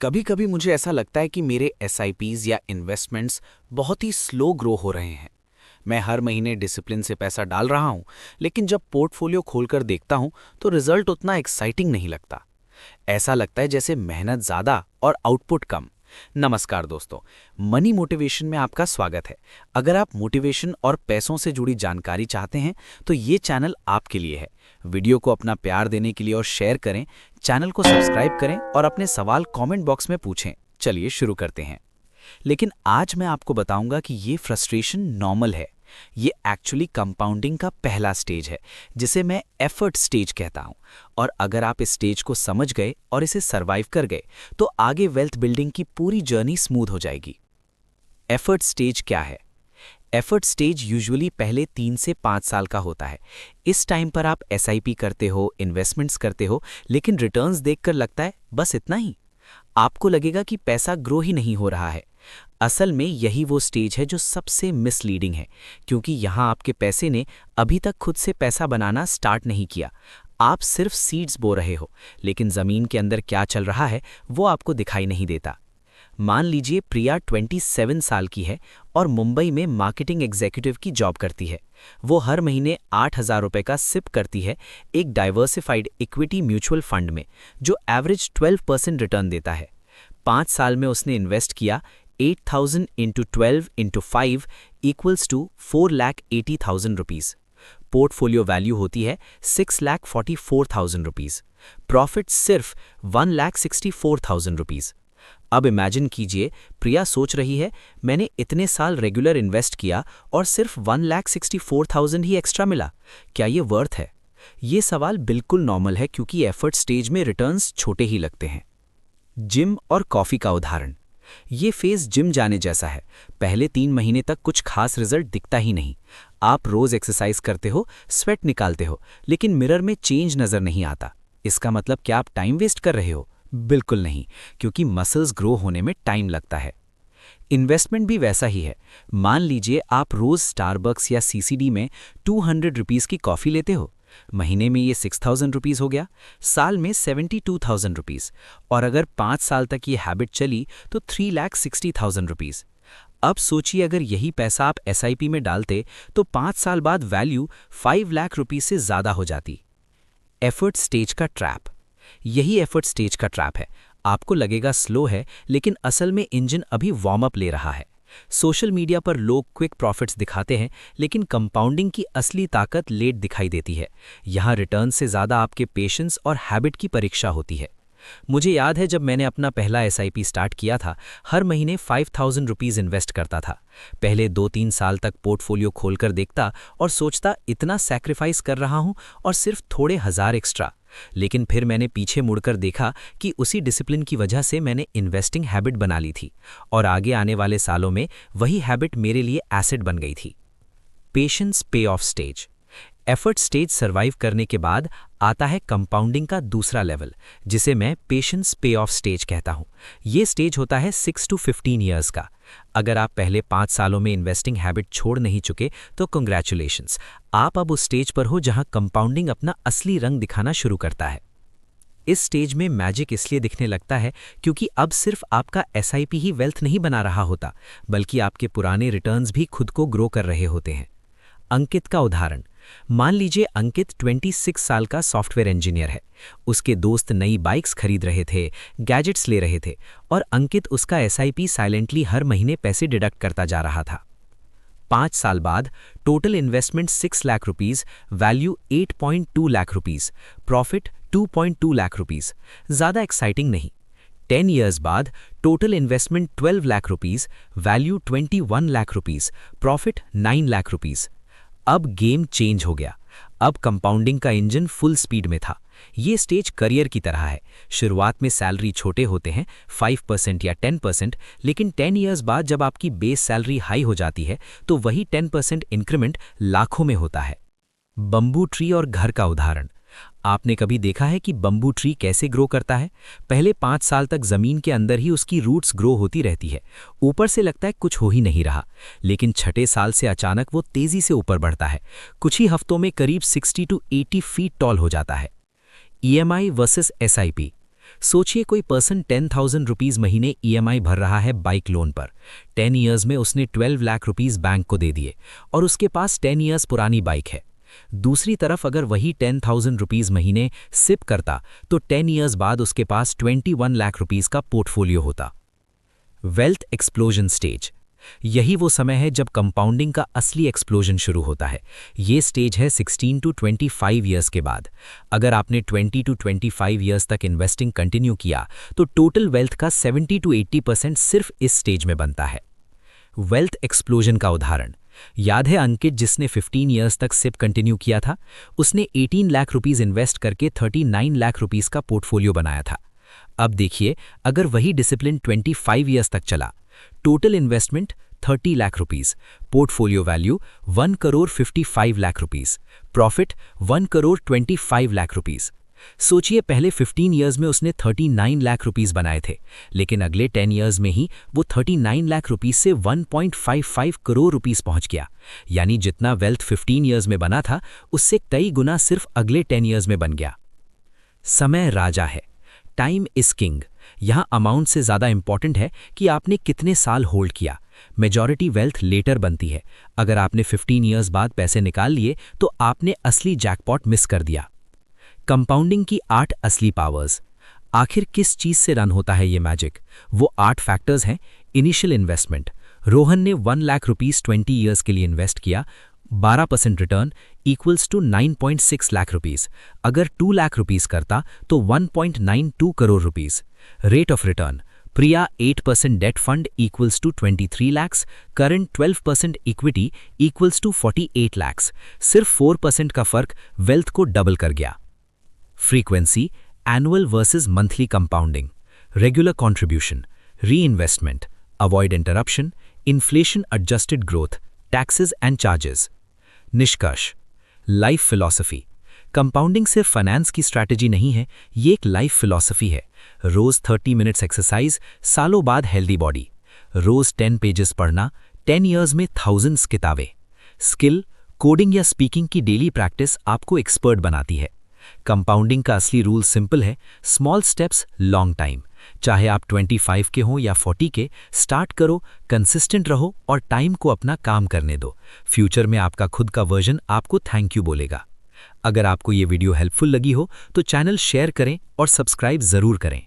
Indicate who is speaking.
Speaker 1: कभी कभी मुझे ऐसा लगता है कि मेरे एसआईपीज या इन्वेस्टमेंट्स बहुत ही स्लो ग्रो हो रहे हैं। मैं हर महीने डिसिप्लिन से पैसा डाल रहा हूं, लेकिन जब पोर्टफोलियो खोलकर देखता हूं तो रिजल्ट उतना एक्साइटिंग नहीं लगता। ऐसा लगता है जैसे मेहनत ज़्यादा और आउटपुट कम। नमस्कार दोस्तों, मनी मोटिवेशन में आपका स्वागत है। अगर आप मोटिवेशन और पैसों से जुड़ी जानकारी चाहते हैं तो ये चैनल आपके लिए है। वीडियो को अपना प्यार देने के लिए और शेयर करें, चैनल को सब्सक्राइब करें और अपने सवाल कमेंट बॉक्स में पूछें। चलिए शुरू करते हैं। लेकिन आज मैं आपको बताऊंगा कि ये फ्रस्ट्रेशन नॉर्मल है। ये एक्चुअली कंपाउंडिंग का पहला स्टेज है, जिसे मैं एफर्ट स्टेज कहता हूं। और अगर आप इस स्टेज को समझ गए और इसे सरवाइव कर गए तो आगे वेल्थ बिल्डिंग की पूरी जर्नी स्मूथ हो जाएगी। एफर्ट स्टेज क्या है? एफर्ट स्टेज यूजुअली पहले 3 से 5 साल का होता है। इस टाइम पर आप एसआईपी करते हो, इन्वेस्टमेंट्स करते हो, लेकिन रिटर्न्स देखकर लगता है बस इतना ही। आपको लगेगा कि पैसा ग्रो ही नहीं हो रहा है। असल में यही वो स्टेज है जो सबसे मिसलीडिंग है, क्योंकि यहाँ आपके पैसे ने अभी तक खुद से पैसा बनाना स्टार्ट नहीं किया। आप सिर्फ सीड्स बो रहे हो, लेकिन ज़मीन के अंदर क्या चल रहा है वो आपको दिखाई नहीं देता। मान लीजिए प्रिया 27 साल की है और मुंबई में मार्केटिंग एग्जीक्यूटिव की जॉब करती है। वो हर महीने 8,000 रुपये का सिप करती है एक डाइवर्सिफाइड इक्विटी म्यूचुअल फंड में, जो एवरेज 12% रिटर्न देता है। 5 साल में उसने इन्वेस्ट किया 8,000 into 12 into 5 equals to 4,80,000 rupees. Portfolio value होती है 6,44,000 रुपीज़। प्रॉफिट सिर्फ 1,64,000 रुपीज़। अब इमेजिन कीजिए, प्रिया सोच रही है मैंने इतने साल रेगुलर इन्वेस्ट किया और सिर्फ 1,64,000 ही एक्स्ट्रा मिला, क्या ये वर्थ है? ये सवाल बिल्कुल नॉर्मल है, क्योंकि एफर्ट स्टेज में रिटर्न्स छोटे ही लगते हैं। जिम और कॉफ़ी का उदाहरण। ये फेज जिम जाने जैसा है। पहले 3 महीने तक कुछ खास रिजल्ट दिखता ही नहीं। आप रोज एक्सरसाइज करते हो, स्वेट निकालते हो, लेकिन मिरर में चेंज नजर नहीं आता। इसका मतलब क्या आप टाइम वेस्ट कर रहे हो? बिल्कुल नहीं, क्योंकि मसल्स ग्रो होने में टाइम लगता है। इन्वेस्टमेंट भी वैसा ही है। मान लीजिए आप रोज स्टारबक्स या सीसीडी में 200 रुपीज़ की कॉफ़ी लेते हो। महीने में ये 6,000 रुपीज़ हो गया, साल में 72,000 रुपीज़, और अगर 5 साल तक ये हैबिट चली तो 3,60,000 रुपीज़। अब सोचिए अगर यही पैसा आप एसआईपी में डालते तो 5 साल बाद वैल्यू 5 लाख रुपीज़ से ज़्यादा हो जाती। एफर्ट स्टेज का ट्रैप। यही एफर्ट स्टेज का ट्रैप है। आपको लगेगा स्लो है, लेकिन असल में इंजन अभी वार्म अप ले रहा है। सोशल मीडिया पर लोग क्विक प्रॉफिट्स दिखाते हैं, लेकिन कंपाउंडिंग की असली ताकत लेट दिखाई देती है। यहाँ रिटर्न से ज़्यादा आपके पेशेंस और हैबिट की परीक्षा होती है। मुझे याद है जब मैंने अपना पहला एसआईपी स्टार्ट किया था, हर महीने 5,000 रुपीज़ इन्वेस्ट करता था। पहले 2-3 साल तक पोर्टफोलियो खोलकर देखता और सोचता इतना सैक्रिफाइस कर रहा हूँ और सिर्फ थोड़े हज़ार एक्स्ट्रा। लेकिन फिर मैंने पीछे मुड़कर देखा कि उसी डिसिप्लिन की वजह से मैंने इन्वेस्टिंग हैबिट बना ली थी, और आगे आने वाले सालों में वही हैबिट मेरे लिए एसेट बन गई थी। पेशेंस पे of stage. Effort stage survive करने के बाद आता है कंपाउंडिंग का दूसरा लेवल, जिसे मैं पेशेंस पे ऑफ स्टेज कहता हूँ। ये स्टेज होता है 6 to 15 ईयर्स का। अगर आप पहले 5 सालों में इन्वेस्टिंग हैबिट छोड़ नहीं चुके तो कंग्रेचुलेशंस, आप अब उस स्टेज पर हो जहां कंपाउंडिंग अपना असली रंग दिखाना शुरू करता है। इस स्टेज में मैजिक इसलिए दिखने लगता है क्योंकि अब सिर्फ आपका एसआईपी ही वेल्थ नहीं बना रहा होता, बल्कि आपके पुराने रिटर्न्स भी खुद को ग्रो कर रहे होते हैं। अंकित का उदाहरण। मान लीजिए अंकित 26 साल का सॉफ्टवेयर इंजीनियर है। उसके दोस्त नई बाइक्स खरीद रहे थे, गैजेट्स ले रहे थे, और अंकित उसका एसआईपी साइलेंटली हर महीने पैसे डिडक्ट करता जा रहा था। 5 साल बाद total investment 6 lakh rupees, value 8.2 lakh rupees, profit 2.2 lakh rupees. ज़्यादा एक्साइटिंग नहीं। 10 ईयर्स बाद total investment 12 lakh rupees, value 21 lakh rupees, profit 9 lakh rupees. अब गेम चेंज हो गया। अब कंपाउंडिंग का इंजन फुल स्पीड में था। ये स्टेज करियर की तरह है। शुरुआत में सैलरी छोटे होते हैं, 5% या 10%, लेकिन 10 ईयर्स बाद जब आपकी बेस सैलरी हाई हो जाती है तो वही 10% इंक्रीमेंट लाखों में होता है। बंबू ट्री और घर का उदाहरण। आपने कभी देखा है कि बंबू ट्री कैसे ग्रो करता है? पहले 5 साल तक जमीन के अंदर ही उसकी रूट्स ग्रो होती रहती है। ऊपर से लगता है कुछ हो ही नहीं रहा, लेकिन छठे साल से अचानक वो तेजी से ऊपर बढ़ता है। कुछ ही हफ्तों में करीब 60 to 80 फीट टॉल हो जाता है। EMI versus SIP.
Speaker 2: सोचिए कोई पर्सन 10,000 रुपीज़ महीने ईएमआई भर रहा है बाइक लोन पर। 10 ईयर्स में उसने 12 लाख रुपीज़ बैंक को दे दिए और उसके पास 10 ईयर्स पुरानी बाइक है। दूसरी तरफ अगर वही 10,000 रुपीज़ महीने सिप करता तो 10 ईयर्स बाद उसके पास 21 लाख रुपीज़ का पोर्टफोलियो होता। वेल्थ एक्सप्लोजन स्टेज, यही वो समय है जब कंपाउंडिंग का असली एक्सप्लोजन शुरू होता है। ये स्टेज है 16 टू 25 ईयर्स के बाद। अगर आपने 20 टू 25 ईयर्स तक इन्वेस्टिंग कंटिन्यू किया तो टोटल वेल्थ का 70 टू 80% सिर्फ इस स्टेज में बनता है। वेल्थ एक्सप्लोजन का उदाहरण याद है, अंकित जिसने 15 ईयर्स तक सिप कंटिन्यू किया था, उसने 18 लाख रुपीस इन्वेस्ट करके 39 लाख रुपीस का पोर्टफोलियो बनाया था। अब देखिए, अगर वही डिसिप्लिन 25 ईयर्स तक चला, total investment 30 lakh rupees, portfolio value 1 crore 55 lakh rupees, profit 1 crore 25 lakh rupees. सोचिए, पहले 15 ईयर्स में उसने 39 लाख रुपीस बनाए थे, लेकिन अगले 10 ईयर्स में ही वो 39 लाख रुपीस से 1.55 करोड़ रुपीस पहुंच गया। यानी जितना वेल्थ 15 ईयर्स में बना था, उससे कई गुना सिर्फ अगले 10 ईयर्स में बन गया। समय राजा है, टाइम इज किंग। यहाँ अमाउंट से ज़्यादा इंपॉर्टेंट है कि आपने कितने साल होल्ड किया। मेजॉरिटी वेल्थ लेटर बनती है। अगर आपने 15 ईयर्स बाद पैसे निकाल लिए तो आपने असली जैकपॉट मिस कर दिया। कंपाउंडिंग की 8 असली पावर्स। आखिर किस चीज से रन होता है ये मैजिक? वो 8 फैक्टर्स हैं। इनिशियल इन्वेस्टमेंट, रोहन ने 1 लाख रुपीस 20 ईयर्स के लिए इन्वेस्ट किया, 12% return equals to 9.6 lakh rupees. अगर 2 लाख रुपीस करता तो 1.92 crore rupees. Rate of return, Priya 8% debt fund equals to 23 lakhs, current 12% equity equals to 48 lakhs। सिर्फ 4% का फर्क वेल्थ को डबल कर गया। Frequency, annual versus monthly compounding, regular contribution, reinvestment, avoid interruption, inflation adjusted growth, taxes and charges. निष्कर्ष, life philosophy, compounding सिर्फ finance की strategy नहीं है, ये एक लाइफ फिलॉसफी है। रोज 30 मिनट्स एक्सरसाइज, सालों बाद हेल्दी बॉडी। रोज 10 पेजेस पढ़ना, 10 ईयर्स में थाउजेंड्स किताबें। स्किल, कोडिंग या स्पीकिंग की डेली प्रैक्टिस आपको एक्सपर्ट बनाती है। कंपाउंडिंग का असली रूल सिंपल है, स्मॉल स्टेप्स लॉन्ग टाइम। चाहे आप 25 के हों या 40 के, स्टार्ट करो, कंसिस्टेंट रहो और टाइम को अपना काम करने दो। फ्यूचर में आपका खुद का वर्जन आपको थैंक यू बोलेगा। अगर आपको ये वीडियो हेल्पफुल लगी हो तो चैनल शेयर करें और सब्सक्राइब जरूर करें।